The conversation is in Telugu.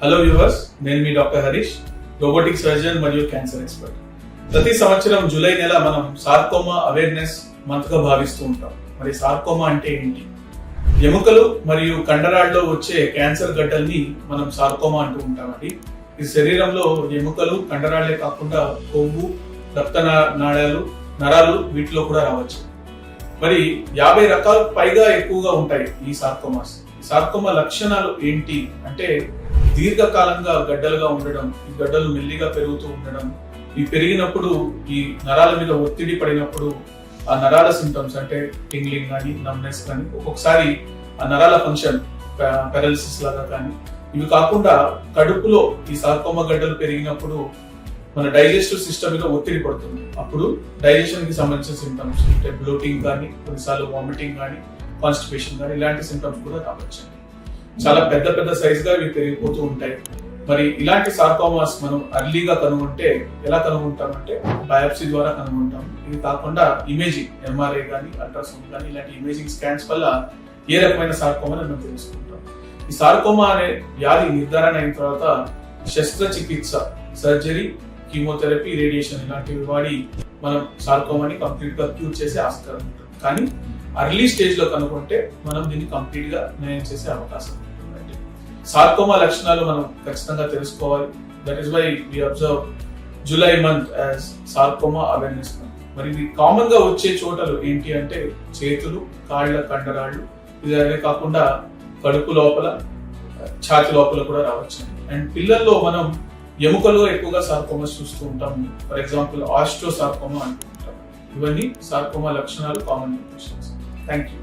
హలో వ్యూవర్స్, నేను మీ డాక్టర్ హరీష్, రోబోటిక్ సర్జన్ మరియు క్యాన్సర్ ఎక్స్పర్ట్. ప్రతి సంవత్సరం జూలై నెల మనం సార్కోమా అవేర్నెస్ మంత్ గా భావిస్తూ ఉంటాం. మరి సార్కోమా అంటే ఏంటి? ఎముకలు మరియు కండరాల్లో వచ్చే క్యాన్సర్ గడ్డల్ని మనం సార్కోమా అంటూ ఉంటామండి. ఈ శరీరంలో ఎముకలు, కండరాలే కాకుండా కొవ్వు, రక్త నాళాలు, నరాలు వీటిలో కూడా రావచ్చు. మరి 50 రకాలు పైగా ఎక్కువగా ఉంటాయి ఈ సార్కోమాస్. సార్కోమా లక్షణాలు ఏంటి అంటే దీర్ఘకాలంగా గడ్డలుగా ఉండడం, ఈ గడ్డలు మెల్లిగా పెరుగుతూ ఉండడం, ఈ పెరిగినప్పుడు ఈ నరాల మీద ఒత్తిడి పడినప్పుడు ఆ నరాల సింటమ్స్ అంటే టింగ్లింగ్ కానీ, నమ్నెస్ కానీ, ఒక్కొక్కసారి ఆ నరాల ఫంక్షన్ పారాలిసిస్ లాగా కానీ, ఇవి కాకుండా కడుపులో ఈ సార్కోమా గడ్డలు పెరిగినప్పుడు మన డైజెస్టివ్ సిస్టమ్ మీద ఒత్తిడి పడుతుంది. అప్పుడు డైజెషన్ కి సంబంధించిన సింటమ్స్ అంటే బ్లోటింగ్ కానీ, కొన్నిసార్లు వామిటింగ్ కానీ, కాన్స్టిపేషన్ కానీ ఇలాంటి సింటమ్స్ కూడా రావచ్చు. చాలా పెద్ద పెద్ద సైజ్ గా ఇవి పెరిగిపోతూ ఉంటాయి. మరి ఇలాంటి సార్కోమాస్ మనం అర్లీగా కనుగొంటే ఎలా కనుగొంటామంటే బయాప్సీ ద్వారా కనుగొంటాం. ఇది కాకుండా ఇమేజింగ్, ఎంఆర్ఐ కానీ, అల్ట్రాసౌండ్ కానీ ఇలాంటి ఇమేజింగ్ స్కాన్స్ వల్ల ఏ రకమైన సార్కోమా మనం తెలుసుకుంటాం. ఈ సార్కోమా అనే వ్యాధి నిర్ధారణ అయిన తర్వాత శస్త్రచికిత్స, సర్జరీ, కీమోథెరపీ, రేడియేషన్ ఇలాంటివి వాడి మనం సార్కోమాని కంప్లీట్ గా క్యూర్ చేసే ఆస్కారం ఉంటుంది. కానీ అర్లీ స్టేజ్ లో కనుక్కుంటే మనం దీన్ని కంప్లీట్ గా నయం చేసే అవకాశం ఉంటుంది. సార్కోమా లక్షణాలు మనం ఖచ్చితంగా తెలుసుకోవాలి. That is why we observe July month as sarcoma awareness month. మరి ఇది కామన్ గా వచ్చే చోటలు ఏంటి అంటే చేతులు, కాళ్ళ కండరాళ్ళు, ఇదే కాకుండా కడుపు లోపల, ఛాతి లోపల కూడా రావచ్చు. అండ్ పిల్లల్లో మనం ఎముకలో ఎక్కువగా సార్కోమాస్ చూస్తూ ఉంటాము. ఫర్ ఎగ్జాంపుల్ ఆస్ట్రోసార్కోమా అంటూ ఉంటాం. ఇవన్నీ సార్కోమా లక్షణాలు, కామన్ ఇన్ఫెక్షన్స్. Thank you.